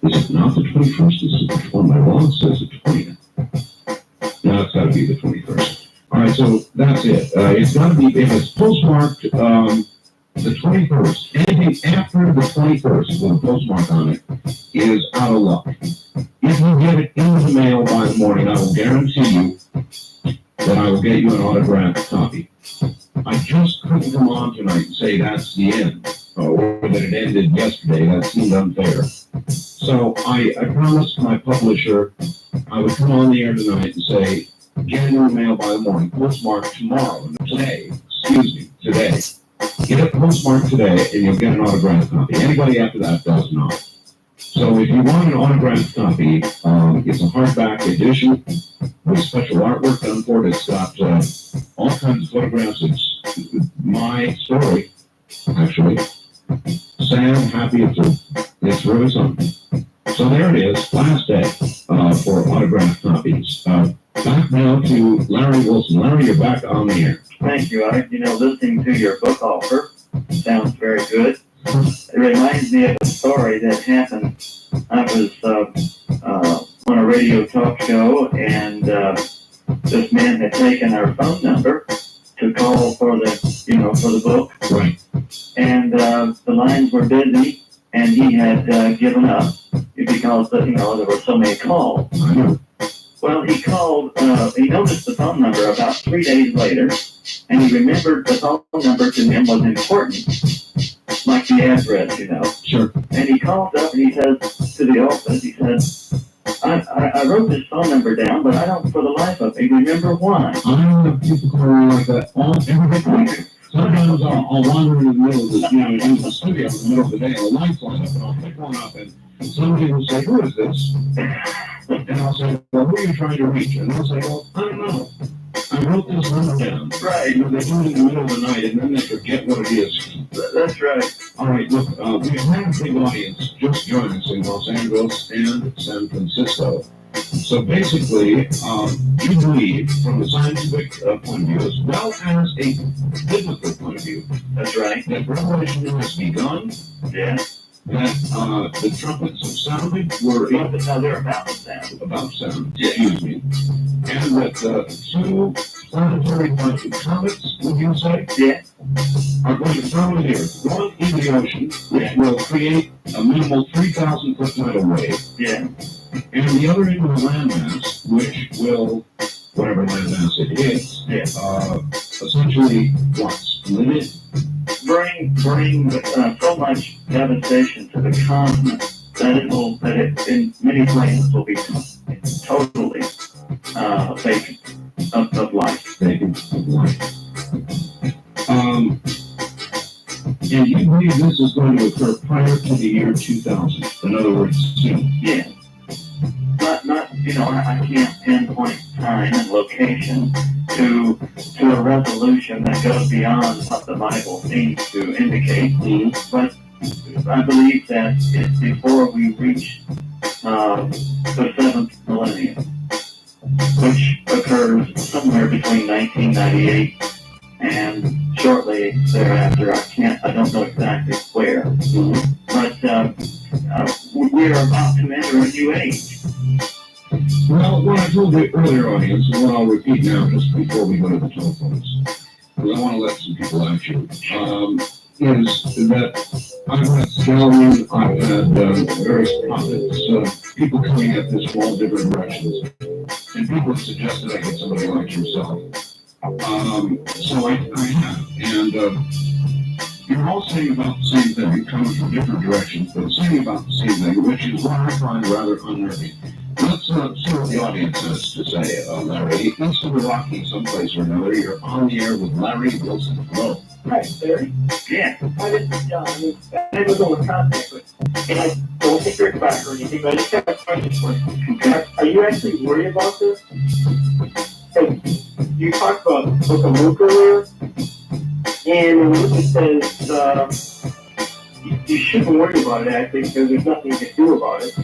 Is it not the 21st? Is it the 20th? My law says the 20th. No, it's got to be the 21st. All right, so that's it. It's got to be, if it's postmarked the 21st, anything after the 21st with a postmark on it is out of luck. If you get it in the mail by the morning, I will guarantee you that I will get you an autographed copy. I just couldn't come on tonight and say that's the end, or that it ended yesterday. That seemed unfair. So I promised my publisher I would come on the air tonight and say, get it in the mail by the morning, postmark tomorrow, today. Get it postmarked today, and you'll get an autographed copy. Anybody after that does not. So if you want an autographed copy, it's a hardback edition with special artwork done for it. It's got all kinds of photographs. It's my story, actually. Sad, happy, it's really something. So there it is, last day for autographed copies. Back now to Larry Wilson. Larry, you're back on the air. Thank you, Art. Listening to your book offer sounds very good. It reminds me of a story that happened. I was on a radio talk show, and this man had taken our phone number to call for the book. Right. And the lines were busy, and he had given up because there were so many calls. Well, he called. He noticed the phone number about 3 days later, and he remembered the phone number to him was important, like the address, Sure. And he called up and he says to the office, he says, I wrote this phone number down, but I don't for the life of me remember why. I have people call me like that every day. Sometimes I'll wander in the middle of the, in the studio in the middle of the day, and the lights light up, and I'll pick one up, and somebody will say, who is this? And I'll say, well, who are you trying to reach? And they'll say, well, I don't know. I wrote this number down. Right. They do it in the middle of the night, and then they forget what it is. That's right. All right, look, we've had a big audience just join us in Los Angeles and San Francisco. So basically, you believe, from a scientific point of view, as well as a biblical point of view, That's right. that Revelation has begun, Yeah. that the trumpets have sounded, They're about to sound. about sound, excuse me, and that two planetary comets, would you say, Yeah. are going to throw in the earth, one in the ocean, which will create a minimal 3,000-foot tidal wave, Yeah. and the other into the landmass, which will, whatever landmass it is, essentially limit, bring so much devastation to the continent that it in many places will be totally vacant of life. vacant of life. And you believe this is going to occur prior to the year 2000? In other words, soon? Yeah. Not I can't pinpoint time and location to a resolution that goes beyond what the Bible seems to indicate. Mm-hmm. But I believe that it's before we reach the seventh millennium, which occurs somewhere between 1998 and shortly thereafter. I don't know exactly where, but we're about to enter a new age. Well, what I told the earlier audience, and what I'll repeat now just before we go to the telephones, because I want to let some people at you, is that I've had scouting, I've had various prophets, people coming at this from all different directions, and people have suggested I get somebody like yourself. So I have, and you're all saying about the same thing, coming from different directions, but saying about the same thing, which is what I find rather unnerving. Let's see what the audience has to say, Larry. East of the Rockies, someplace or another, you're on the air with Larry Wilson. Hello. Hi, Larry. Yeah. Hi, this is John. I was on the contact with, and I don't think you're back or anything, but I just have a question for you. Are you actually worried about this? Hey, you talked about the book of Luke earlier, and Luke says you shouldn't worry about it actually because there's nothing you can do about it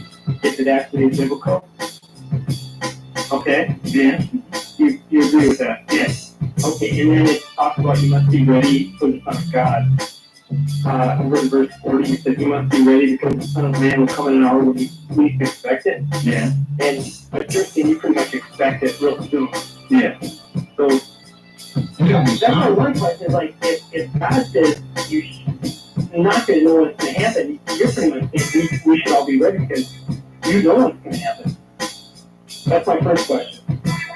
if it actually is biblical. Okay? Yeah. You agree with that? Yes. Okay, and then it talks about you must be ready for the Son of God. over in verse 40, you said you must be ready because the Son of Man will come in an hour when you least expect it. Yeah, But you're saying you pretty much expect it real soon. yeah. So Yeah, that's my one question. Is like, if God says you're not going to know what's going to happen, you're pretty much saying we should all be ready because you know what's going to happen. That's my first question.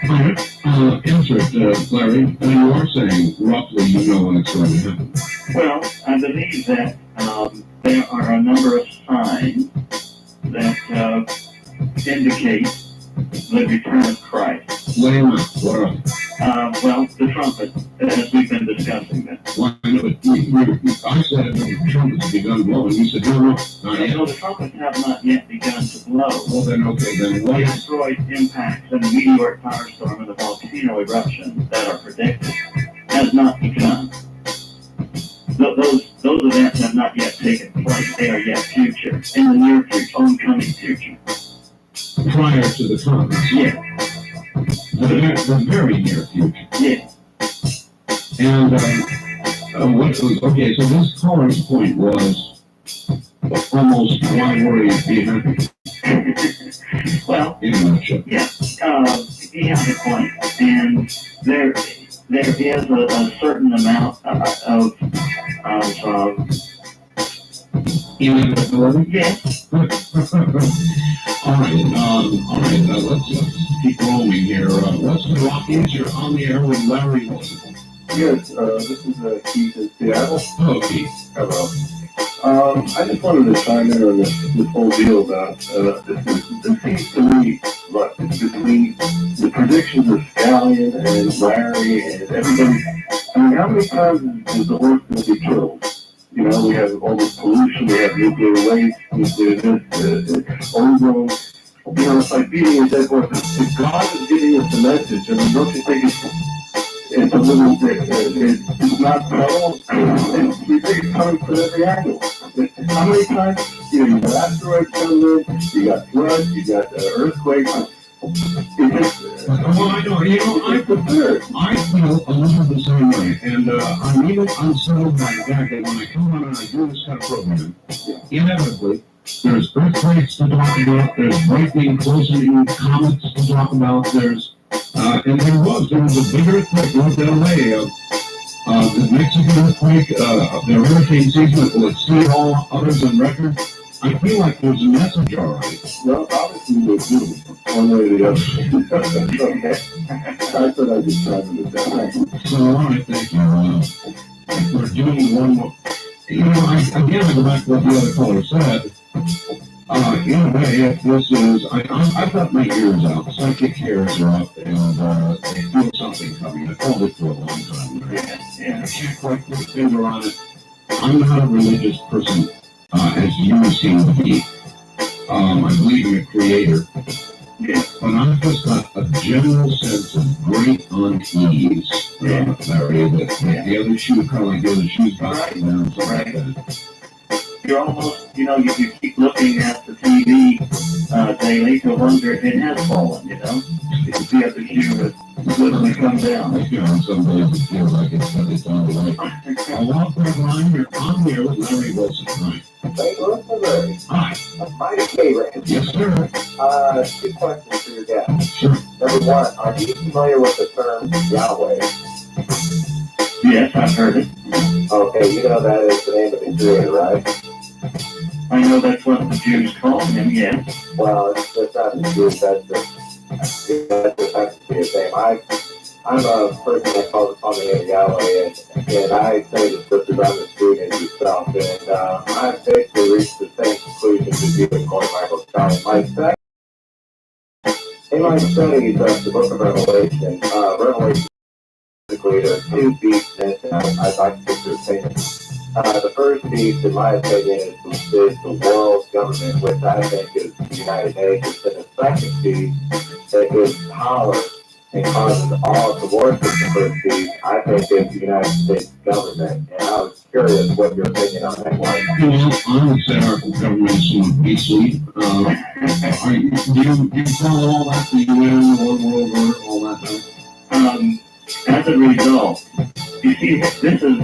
Answer it, Larry. You are saying roughly you know when it's going to happen. Well, I believe that there are a number of signs that indicate the return of Christ. Lay them out. What are they? Well, the trumpet, as we've been discussing that. Why, no, but I said the trumpet's begun blowing. You said, no, not yet. So the trumpets have not yet begun to blow. Well, then, okay, then The what? asteroid impacts and the meteoric firestorm and the volcano eruptions that are predicted has not begun. Those events have not yet taken place. They are yet future, in the near future, oncoming future. Prior to the conference. Yeah, The very near future. yeah. And what was, okay, so this caller's point was almost why worry, be happy Well, in a nutshell. he has a point, and there is a certain amount of Inevitability? yeah. All right, let's keep rolling here. Wesley Watkins, you're on the air with Larry Wilson. Yes, this is Keith in Seattle. Oh, Keith. Hello. I just wanted to chime in on this whole deal about this seems to me like it's between the predictions of Scallion and Larry and everybody. I mean, how many times is the horse going to be killed? You know, we have all this pollution, we have nuclear waste, nuclear this, ozone. You know, it's like beating a dead horse. If God is giving us the message, I mean, don't you think it's a little bit, it's not subtle, and we think it's coming from every angle. How many times, you know, you got asteroids coming in, you got floods, you got earthquakes, it just, Well, I know, I prepared. I feel a little the same way, and I'm even unsettled by the fact that when I come on and I do this kind of program, inevitably, there's earthquakes to talk about, there's breaking, closing comets to talk about, and there was a big earthquake north LA, the Mexican earthquake, the hurricane season that will exceed all others on record. I feel like there's a message, all right. Well, obviously we're due, one way or the other. Okay. I thought I'd just try to do that. So, all right, thank you. We're doing one more. You know, I go back to what the other caller said. In a way, if this is, I've got my ears out, psychic hairs are up, and they feel something coming. I called it for a long time. Yeah. I can't quite put a finger on it. I'm not a religious person, as you seem to be. I believe in a creator. Yeah. But I've just got a general sense of great unease, Larry, that the other shoe, kind of like the other shoe's bouncing down, something like that. You're almost, you keep looking at the TV daily to wonder if it has fallen, If the other shoe has literally come down. On some days it feels like it's on the way. A long line, you're on there with Larry Wilson, right? St. Louis, Missouri. Hi. Mike K-Ray. Yes, sir. 2 questions for your guest. Sure. Number one, are you familiar with the term Yahweh? Yes, I've heard it. Okay, you know that is the name of the creator, right? I know that's what the Jews call him, yes. Well, that's not the Jews, that's just happens to be his name. I'm a person that calls upon the name of Yahweh, and I say the scriptures I'm the student as yourself, and I've basically reached the same conclusion as you and Michael Scott. In my studies of the book of Revelation, basically there are 2 beasts in it, and I'd like to get your opinion. The first beast, in my opinion, is the world government, which I think is the United Nations, and the second beast that gives power and causes all to worship the first beast, I think is the United States government. And I was curious what your opinion on that was. Well, I would say our government is somewhat beastly. Do you follow all that, the UN, One World Order, all that stuff? As a result, you see, this is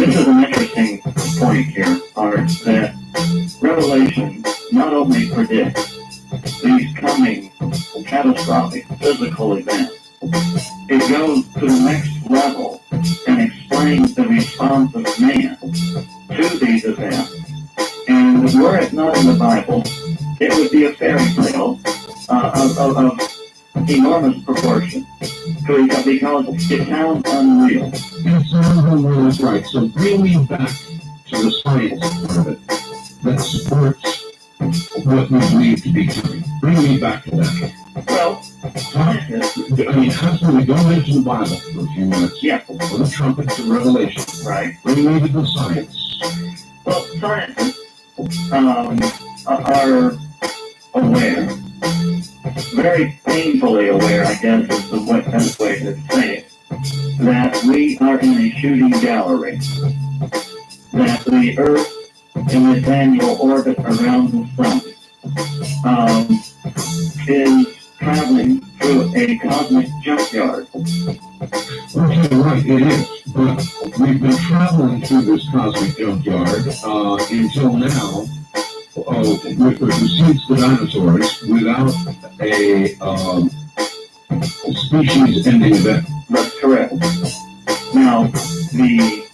this is an interesting point here, Art, that Revelation not only predicts these coming catastrophic physical events, it goes to the next level and explains the response of man to these events. And were it not in the Bible, it would be a fairy tale of enormous proportion because it sounds unreal. It sounds unreal, that's right. So bring me back to the science part of it that supports what we believe to be coming. Bring me back to that. Well, scientists, I mean, absolutely, go into the Bible for a few minutes. yeah, For the trumpets of Revelation. right. Bring me to the science. Well, scientists are aware, very painfully aware, I guess is the best way to say it, that we are in a shooting gallery, that the Earth in its annual orbit around the sun is traveling through a cosmic junkyard. Okay, right, it is. But we've been traveling through this cosmic junkyard until now, which precedes the dinosaurs, without a species-ending event. That's correct. Now, the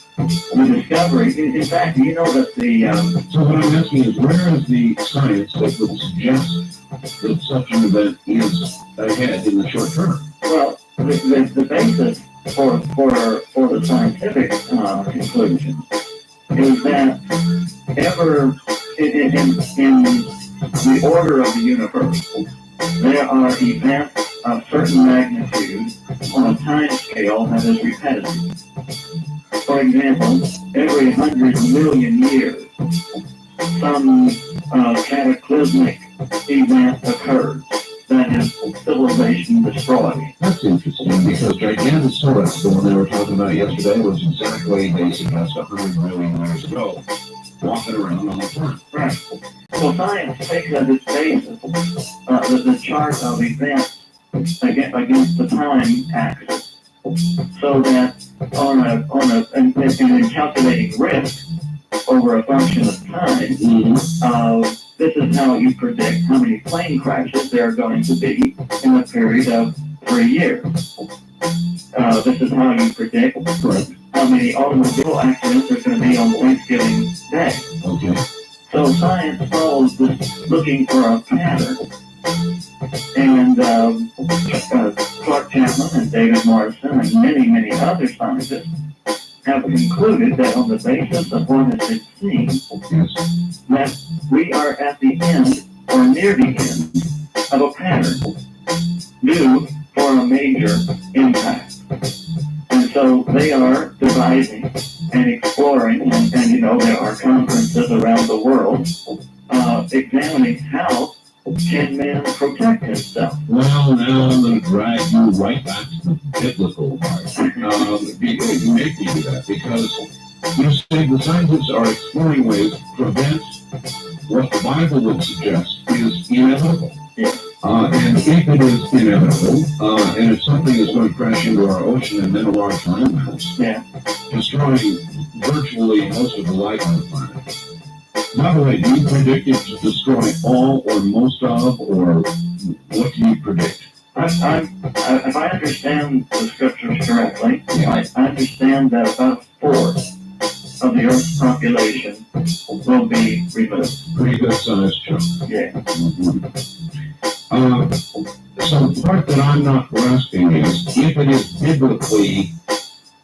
discovery, in fact, you know that the, So what I'm asking is, where is the science that would suggest that such an event is ahead in the short term? well, the basis for the scientific conclusion is that in the order of the universe, there are events of certain magnitude on a time scale that is repetitive. For example, every 100 million years, some cataclysmic event occurs that is civilization destroyed. That's interesting, because Gigantosaurus, the one they were talking about yesterday, was exactly, they suggest, 100 million years ago, walking around on the planet. Right. So science takes as its basis the chart of events against the time axis, so that in calculating risk over a function of time, this is how you predict how many plane crashes there are going to be in a period of 3 years. This is how you predict how many automobile accidents there are going to be on Thanksgiving Day. Okay. So science follows this, looking for a pattern. And Clark Chapman and David Morrison and many, many other scientists have concluded that on the basis of what has been seen, Yes. that we are at the end or near the end of a pattern due for a major impact. And so they are devising and exploring, and there are conferences around the world examining how can man protect himself. Well, now I'm going to drag you right back to the biblical part. You make me do that, because you say the scientists are exploring ways to prevent what the Bible would suggest is inevitable. Yeah. And if it is inevitable, and if something is going to crash into our ocean and then a large landmass, Yeah. destroying virtually most of the life on the planet. By the way, do you predict it to destroy all or most of, or what do you predict? If I understand the scriptures correctly, Yeah. I understand that about a fourth of the Earth's population will be removed. Pretty good sized chunk. Yeah. So the part that I'm not grasping is, if it is biblically,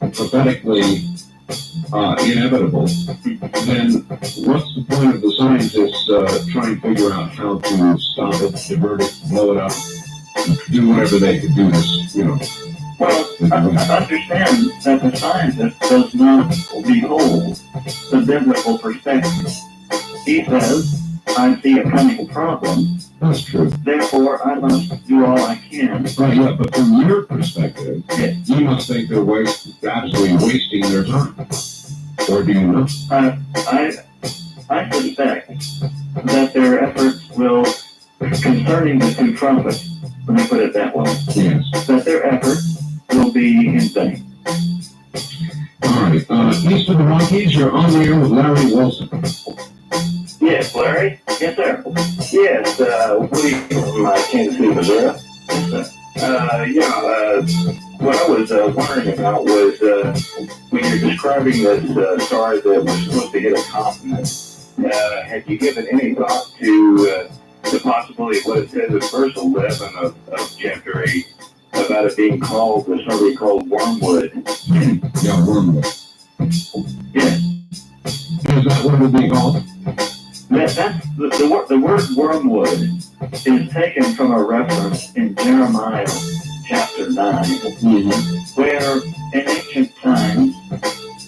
prophetically inevitable, then what's the point of the scientists trying to figure out how to stop it, divert it, blow it up, do whatever they could do this, Well, I understand that the scientist does not behold the biblical perspective. He says, I see a coming problem, That's true. therefore I must do all I can. Right, yeah, but from your perspective, Yeah. you must think they're absolutely wasting their time. Or do you not? I suspect that their efforts will, concerning the two trumpets, let me put it that way, Yes. that their efforts will be in vain. All right, east of the Rockies, You're on the air with Larry Wilson. Yes, Larry? Yes, sir. Yes, Woody from Kansas City, Missouri. Yes, sir. What I was wondering about was when you're describing this star that was supposed to hit a continent, had you given any thought to the possibility of what it says in verse 11 of chapter 8 about it being called, somebody called Wormwood? Yeah, Wormwood. Yes. Is that what it would be called? That's the word wormwood is taken from a reference in Jeremiah chapter 9, where in ancient times,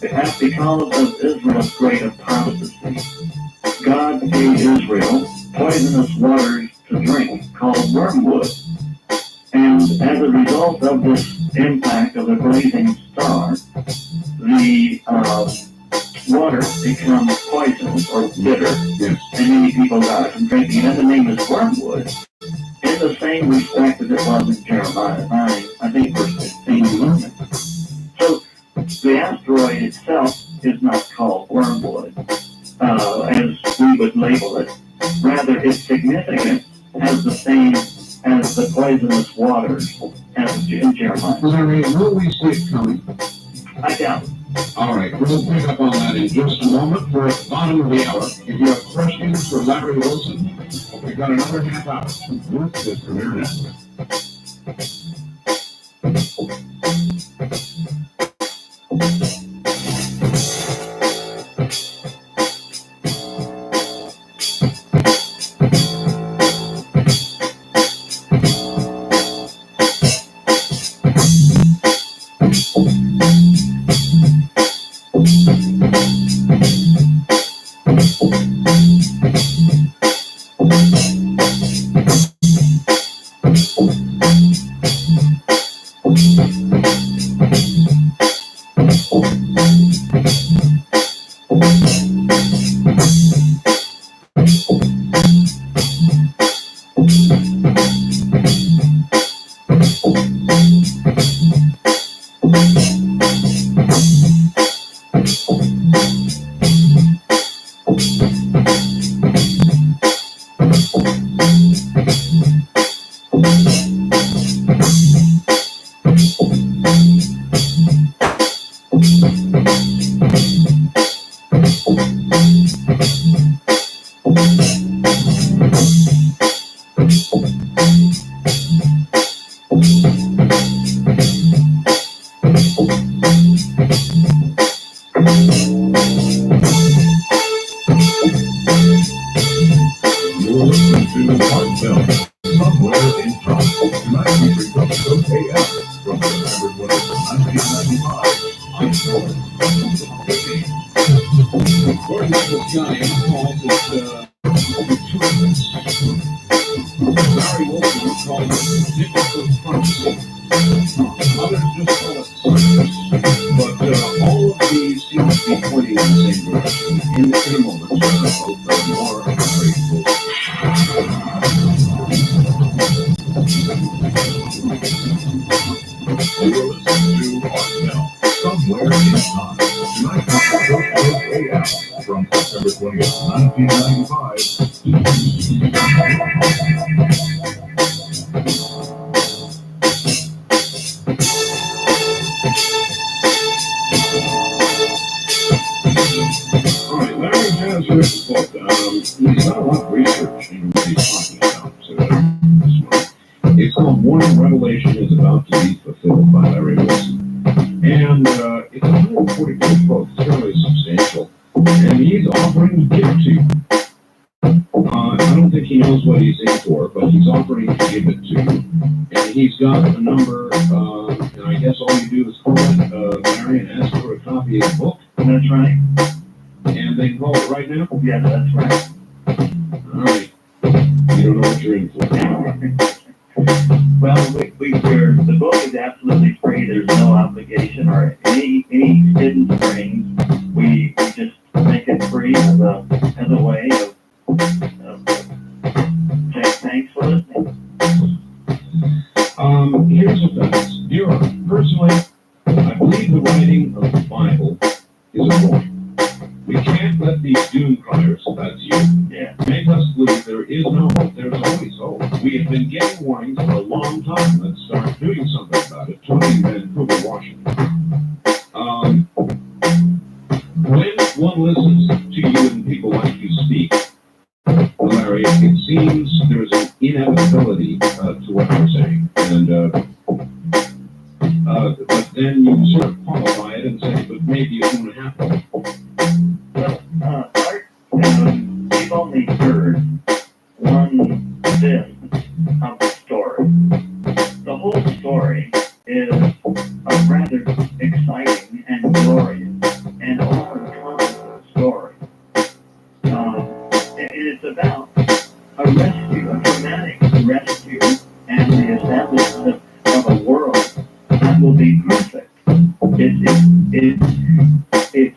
because of Israel's great apostasy, God gave Israel poisonous waters to drink called wormwood. And as a result of this impact of the blazing star, the water becomes poisonous or bitter, Yes. and many people die from drinking it. And the name is wormwood, in the same respect as it was in Jeremiah 9, I think verse 15. So the asteroid itself is not called wormwood, as we would label it. Rather, its significance has the same as the poisonous waters as in Jeremiah. Larry, will we see it coming? I doubt it. All right, we'll pick up on that in just a moment. We're at the bottom of the hour. If you have questions for Larry Wilson, we've got another half hour with this Premier Network. It's called Morning Revelation is About to Be Fulfilled by Larry Wilson. And it's a 140-page book. It's fairly substantial. And he's offering to give it to you. I don't think he knows what he's in for, but he's offering to give it to you. And he's got a number, and I guess all you do is call it, Larry, and ask for a copy of the book. That's right. And they can call it right now? Yeah, that's right. All right. You don't know what you're in for. Well, the book is absolutely free. There's no obligation or any hidden strings. We just make it free as a way of saying thanks for listening. Here's the facts. Personally, I believe the writing of the Bible is a poem. honestly, there's always hope. We have been getting warnings for a long time. Let's start doing something about it. Tony in Vancouver, Washington. When one listens to you and people like you speak, Larry, it seems there's an inevitability to what you're saying. And but then you sort of qualify it and say, but maybe it won't happen. Well, Art, we've only heard one bit of the story. The whole story is a rather exciting and glorious and all-encompassing story. It's about a rescue, a dramatic rescue, and the establishment of a world that will be perfect. It's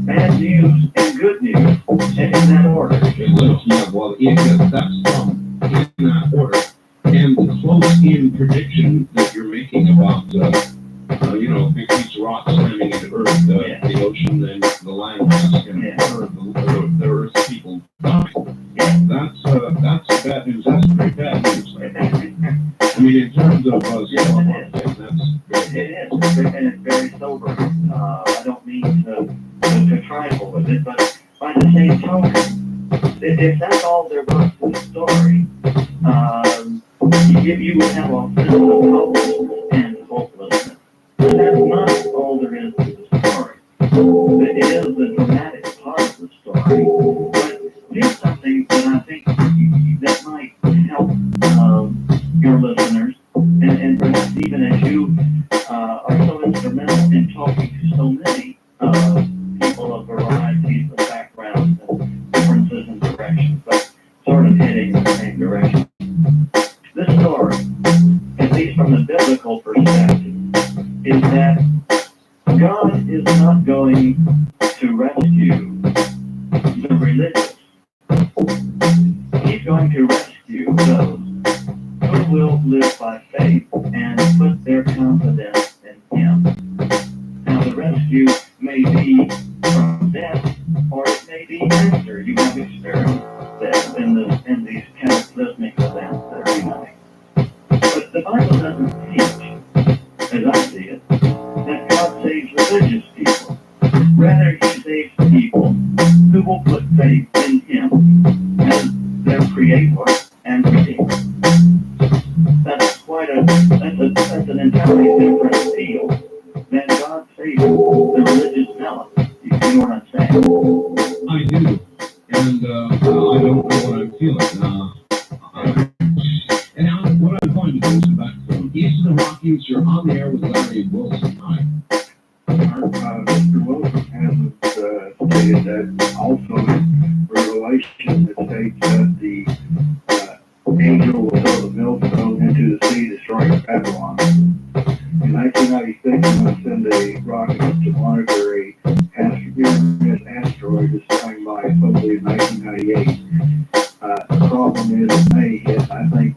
bad news and good news in that order. Yeah, well, that's in that order. And the close-in prediction that you're making about, big piece of rock slamming into Earth, the ocean, and the land mass, and the Earth's people dying. That's bad news. That's pretty bad news. I mean, in terms of It is, and it's very sobering. I don't mean to trifle with it, but by the same token, if that's all there was to the story, you would have a sense of hopelessness and hopelessness. But that's not all there is to the story. It is the dramatic part of the story. But here's something that I think that might help your listeners, and perhaps even as you are so instrumental in talking to so many people of varieties of backgrounds and differences in directions, but sort of heading in the same direction. This story, at least from the biblical perspective, is that God is not going to rescue the religious. He's going to rescue those who will live by faith and put their confidence in Him. Now, the rescue may be from death, or it may be after you have experienced death in these cataclysmic events that are coming. But the Bible doesn't teach, as I see it, that God saves religious people. Rather, He saves people who will put faith in Him as their Creator and Redeemer. That's an entirely different field than God saving the religious element. You know what I'm saying? I do, and I don't know what I'm feeling. And what I'm going to do is go back from East of the Rockies. You're on the air with Larry Wilson. Hi. Mr. Wilson has stated that also in Revelation that states that the angel will throw the millstone into the sea, destroying Babylon. In 1996, he must send a rocket to monitor a asteroid that's flying by supposedly in 1998. The problem is it may hit, I think,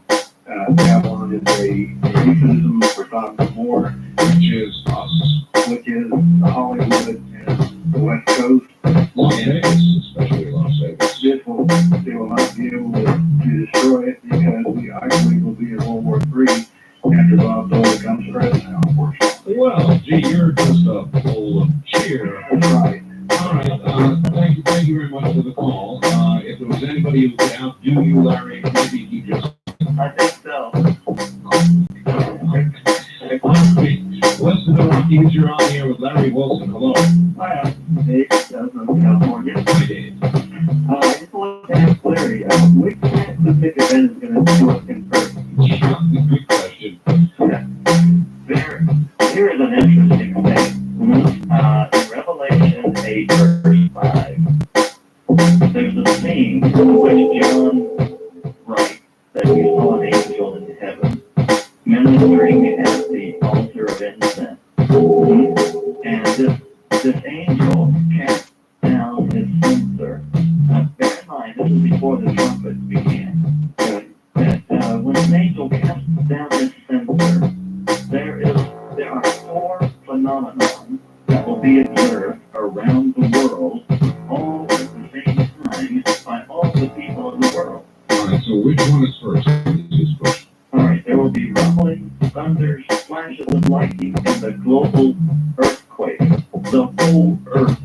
Babylon is a euphemism for Sodom and Gomorrah, Which is us. which is Hollywood and the West Coast. Las Vegas, especially Las Vegas. They will not be able to destroy it because I believe we'll be in World War III after Bob Dole becomes president, unfortunately. Well, gee, you're just a bowl of cheer. That's right. All right, thank you very much for the call. If there was anybody who could outdo you, Larry, maybe he just... I think so. West of the Rockies, you're on the air with Larry Wilson. Hello. Hi, I'm Dave, from California. Hi, Dave. I just want to ask Larry, which specific event is going to do us in person? Yeah, good question. Here is an interesting thing. In Revelation 8, verse 5, there's a scene in which John writes that he saw an angel in heaven ministering at the altar of incense. And this angel cast down his censer. Bear in mind, this is before the trumpets began. That when an angel casts down his censer, there are four phenomena that will be observed around the world all at the same time by all the which one is first? This is first. All right, there will be rumbling, thunders, flashes of lightning, and the global earthquake. The whole earth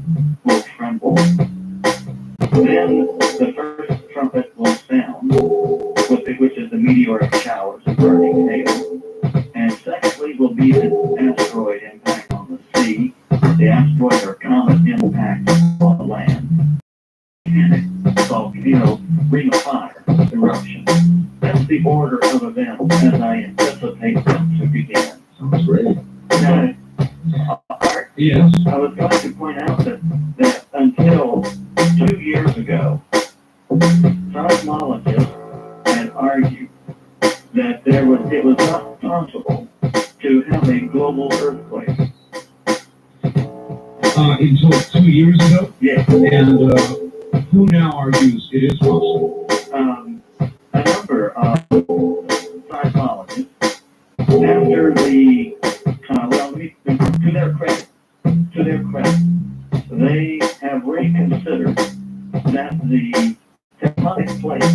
will tremble. Then the first trumpet will sound, which is the meteoric showers of burning hail. And secondly will be the asteroid impact on the sea, the asteroid or comet impact on the land, volcano, ring of fire, eruption. That's the order of events as I anticipate them to begin. Sounds great. Now, Art, Yes. I was going to point out that until 2 years ago, seismologists had argued that it was not possible to have a global earthquake. Until 2 years ago, Yes. and who now argues it is possible? A number of seismologists, after the, to their credit, they have reconsidered that the tectonic plates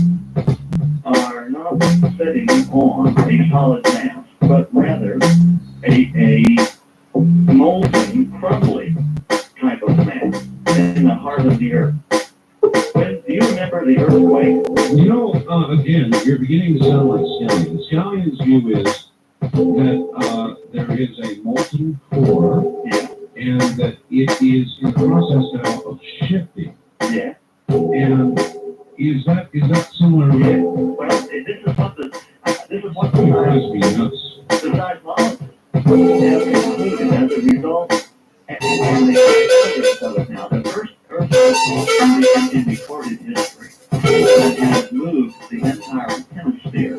are not sitting on a solid mass, but rather a molten, crumbly type of mass in the heart of the earth. Do you remember the earthquake? You know, again, you're beginning to sound like Scallion. Scallion's view is that there is a molten core, Yeah. and that it is in the process now of shifting. Yeah. And is that similar? Yeah. Well, this is what the Drives me nuts. seismologists have concluded as a result, and they of it now. The first earthquake in recorded history that has moved the entire hemisphere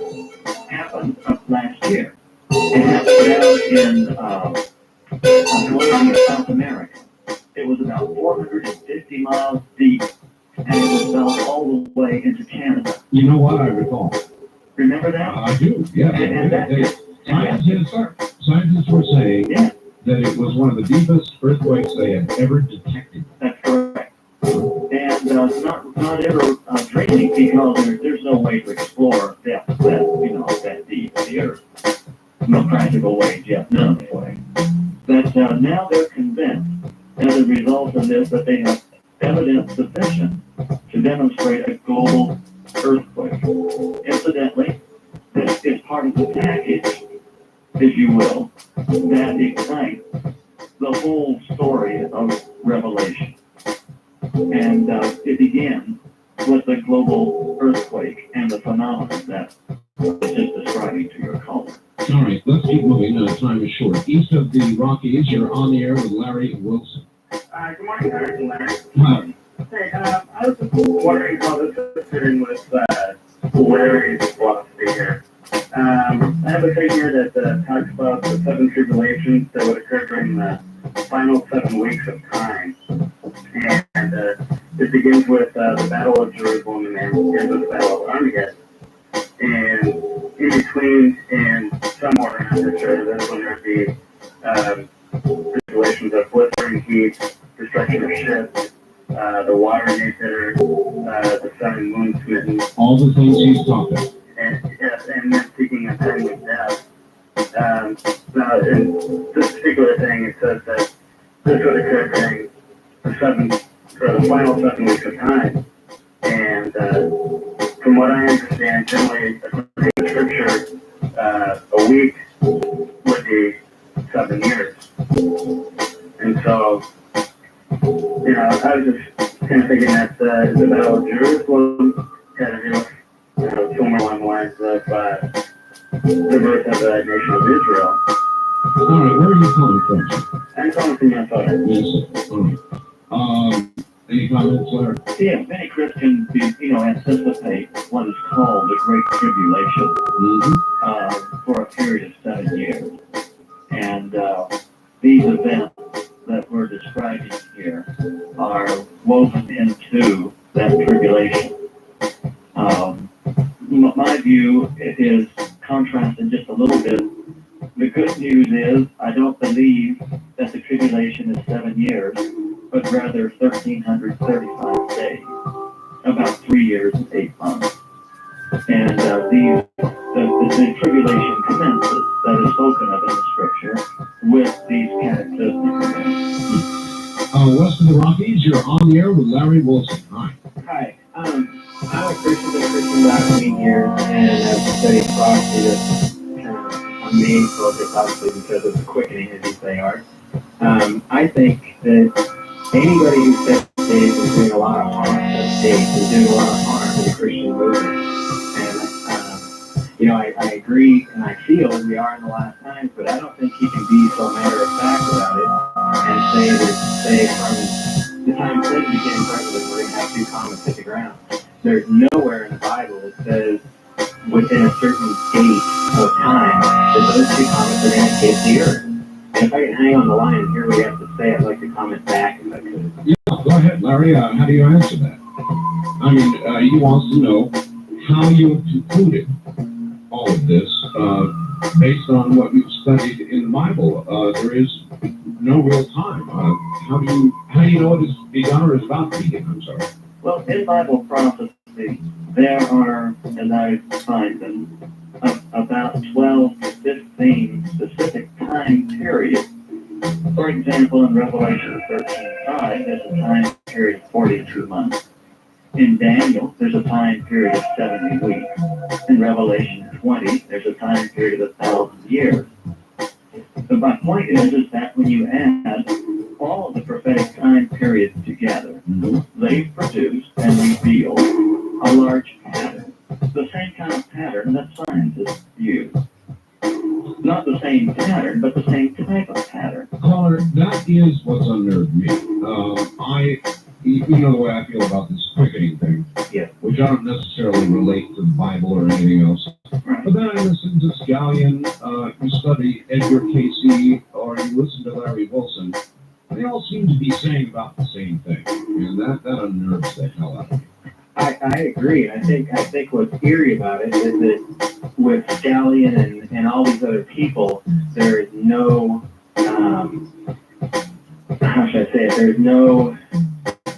happened last year. It happened down in Colombia, South America. It was about 450 miles deep, and it was felt all the way into Canada. You know what? I recall. Remember that? I do. Yeah. Scientists were saying Yeah, that it was one of the deepest earthquakes they had ever detected. that's correct. And not ever draining, because there's no way to explore that deep in the earth. No practical way, Jeff, none way. But now they're convinced, as a result of this, that they have evidence sufficient to demonstrate a global earthquake. Incidentally, this is part of the package, if you will, that ignites the whole story of Revelation. And it begins with the global earthquake and the phenomenon that I was just describing to your caller. All right, let's keep moving. Time is short. East of the Rockies, you're on the air with Larry Wilson. Good morning, Eric and Larry. Hi. Hey, I was just wondering how this is fitting with Larry's philosophy here. I have a thing here that talks about the 7 tribulations that would occur during the final 7 weeks of time. And it begins with the Battle of Jerusalem and ends with the Battle of Armageddon. And in between, and somewhere in after sure, that's when there'd be tribulations of blistering heat, destruction of ships, the water nature, the sun and moon smitten. All the things he's talked about. And yes, and then speaking of timely death. Now, in this particular thing, it says that this would occur during the final 7 weeks of time. And from what I understand, generally, according to Scripture, a week would be 7 years. And so, I was just kind of thinking that the Battle of Jerusalem had to do somewhere along the lines of the birth of the nation of Israel. All right, where are you calling from? I'm calling from Minnesota. Minnesota. All right. Any comments, Larry? Yeah, many Christians, anticipate what is called the Great Tribulation for a period of 7 years. And these events that we're describing here are woven into that tribulation. My view is contrasted just a little bit. The good news is I don't believe that the tribulation is 7 years, but rather 1,335 days, about 3 years and 8 months. And the tribulation commences that is spoken of in the scripture with these cataclysmic events. West of the Rockies, you're on the air with Larry Wilson. Hi. Hi, I'm a Christian, been a Christian about 20 years, and I've studied prophecy. That's kind of my main focus, obviously, because of the quickening, as you say, Art. I think that anybody who says saved is doing a lot of harm to the state, is doing a lot of harm to the Christian movement. And, I agree and I feel we are in the last times, but I don't think you can be so matter of fact about it and say from the time Clinton became president, we're going to have 2 comets hit the ground. There's nowhere in the Bible that says within a certain date of time that those 2 comets are going to hit the earth. And if I can hang on the line and hear what you have to say, I'd like to comment back if I could. Yeah, go ahead, Larry. How do you answer that? I mean, he wants to know how you have concluded all of this based on what you've studied in the Bible. There is no real time. How do you know it is begun or is about to begin? I'm sorry. Well, in Bible prophecy, there are, as I find them, about 12 to 15 specific time periods. For example, in Revelation 13:5, there's a time period of 42 months. In Daniel, there's a time period of 70 weeks. In Revelation 20, there's a time period of 1,000 years. But my point is that when you add all of the prophetic time periods together, they produce and reveal a large pattern. The same kind of pattern that scientists use. Not the same pattern, but the same type of pattern. Caller, that is what's unnerved me. You know the way I feel about this quickening thing, Yeah. which I don't necessarily relate to the Bible or anything else. Right. But then I listen to Scallion, you study Edgar Casey, or you listen to Larry Wilson. They all seem to be saying about the same thing, and that unnerves the hell out of me. I agree. I think what's eerie about it is that with Scallion and all these other people, there is no, how should I say it? There's no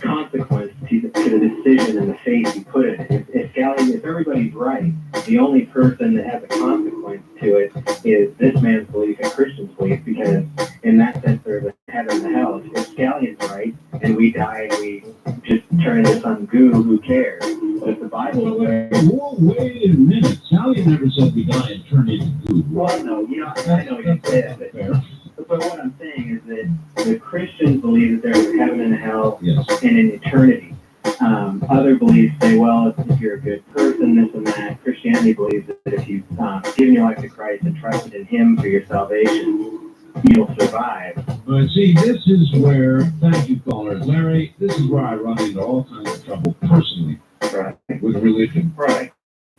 consequence to the decision and the faith you put in it. If everybody's right, the only person that has a consequence to it is this man's belief and Christian's belief, because in that sense there's a heaven and a hell. If Scallion's right and we die and we just turn into some goo, who cares? But if the Bible is right, Wait a minute. Scallion never said we die and turn into goo. well, no, I know you said That's that. fair. But what I'm saying is that the Christians believe that there's a heaven and a hell Yes. and an eternity. Other beliefs say, well, if you're a good person, this and that. Christianity believes that if you've given your life to Christ and trusted in Him for your salvation, you'll survive. But see, this is where, thank you, caller. Larry, this is where I run into all kinds of trouble personally Right. with religion. Right.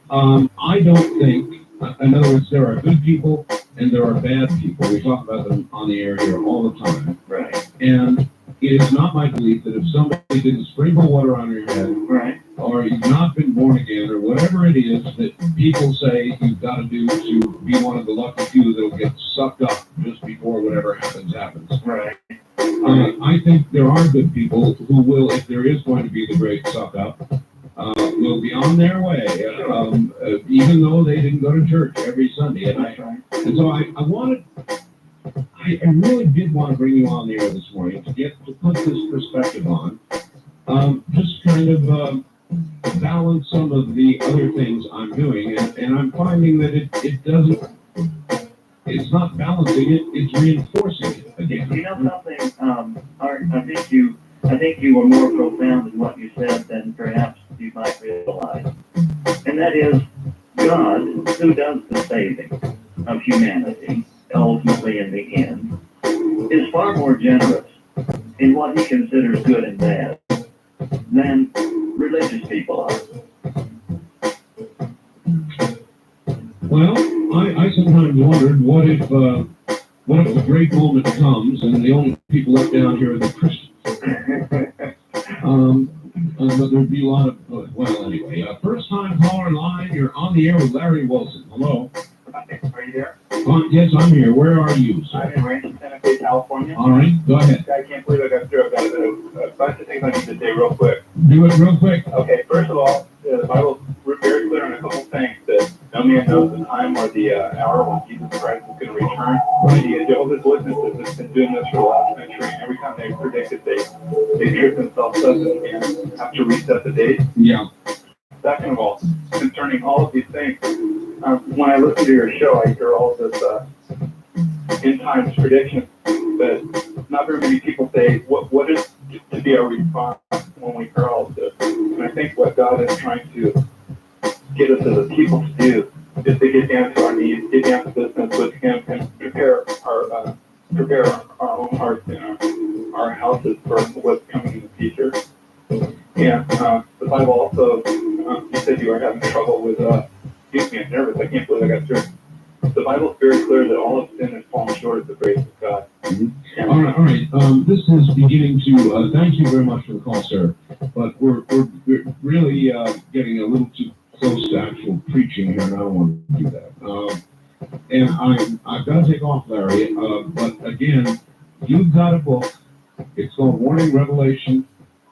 I don't think, in other words, there are good people and there are bad people. We talk about them on the air here all the time. Right. And it is not my belief that if somebody didn't sprinkle water on your head, Right. or you've not been born again, or whatever it is that people say you've got to do to be one of the lucky few that'll get sucked up just before whatever happens. Right. I think there are good people who will, if there is going to be the great suck up, will be on their way, even though they didn't go to church every Sunday. That's right. And so I really did want to bring you on the air this morning to put this perspective on, just kind of balance some of the other things I'm doing, and I'm finding that it doesn't, it's not balancing it, it's reinforcing it again. You know something, Art, I think you were more profound in what you said than perhaps you might realize. And that is, God, who does the saving of humanity, ultimately in the end, is far more generous in what he considers good and bad than religious people are. Well, I sometimes wondered, what if the great moment comes and the only people left down here are the Christians? But there'd be a lot of, well, anyway, first time caller line, you're on the air with Larry Wilson. Hello. Are you there? Yes, I'm here. Where are you, sir? I'm in Rancho Santa Fe, California. All right, go ahead. I can't believe I got through. I've got a bunch of things I need to say real quick. Do it real quick. Okay, first of all, the Bible's very clear on a couple man knows the time or the hour when Jesus Christ is going to return. The Jehovah's Witnesses have been doing this for the last century, and every time they predicted, they trip themselves up and have to reset the date. Yeah. Second of all, concerning all of these things, when I listen to your show, I hear all of this end times prediction, but not very many people say what is to be our response when we hear all of this. And I think what God is trying to get us as a people to do is to get down to our knees, get down to business with Him, and prepare our own hearts and our houses for what's coming in the future. And the Bible also, you said you were having trouble with, excuse me, I'm nervous, I can't believe I got through. The Bible is very clear that all of sin has fallen short of the grace of God. Mm-hmm. All right. This is beginning to, thank you very much for the call, sir. But we're really getting a little too close to actual preaching here, and I don't want to do that. And I've got to take off, Larry. But again, you've got a book. It's called Warning Revelation.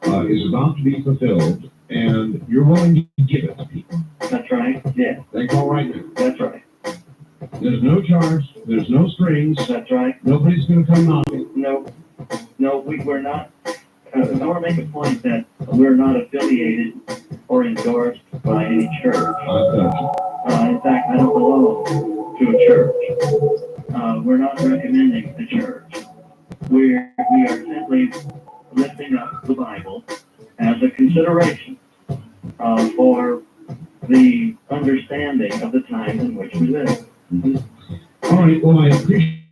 Is about to be fulfilled, and you're willing to give it to people. That's right. Yeah. They call right now. That's right. There's no charge. There's no strings. That's right. Nobody's going to come knocking. No, we're not. I want to make a point that we're not affiliated or endorsed by any church. In fact, I don't belong to a church. We're not recommending a church. We are simply lifting up the Bible as a consideration for the understanding of the times in which we live. Mm-hmm. All right. Well, I appreciate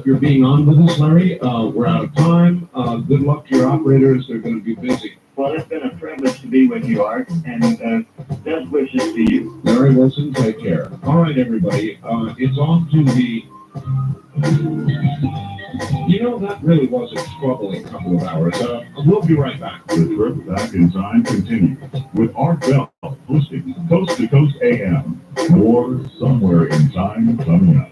your being on with us, Larry. We're out of time. Good luck to your operators. They're going to be busy. Well, it's been a privilege to be with you, Art, and best wishes to you. Larry Wilson, take care. All right, everybody. It's off to the... You know, that really was a troubling couple of hours. We'll be right back. The trip back in time continues with Art Bell hosting Coast to Coast AM. More Somewhere in Time coming up.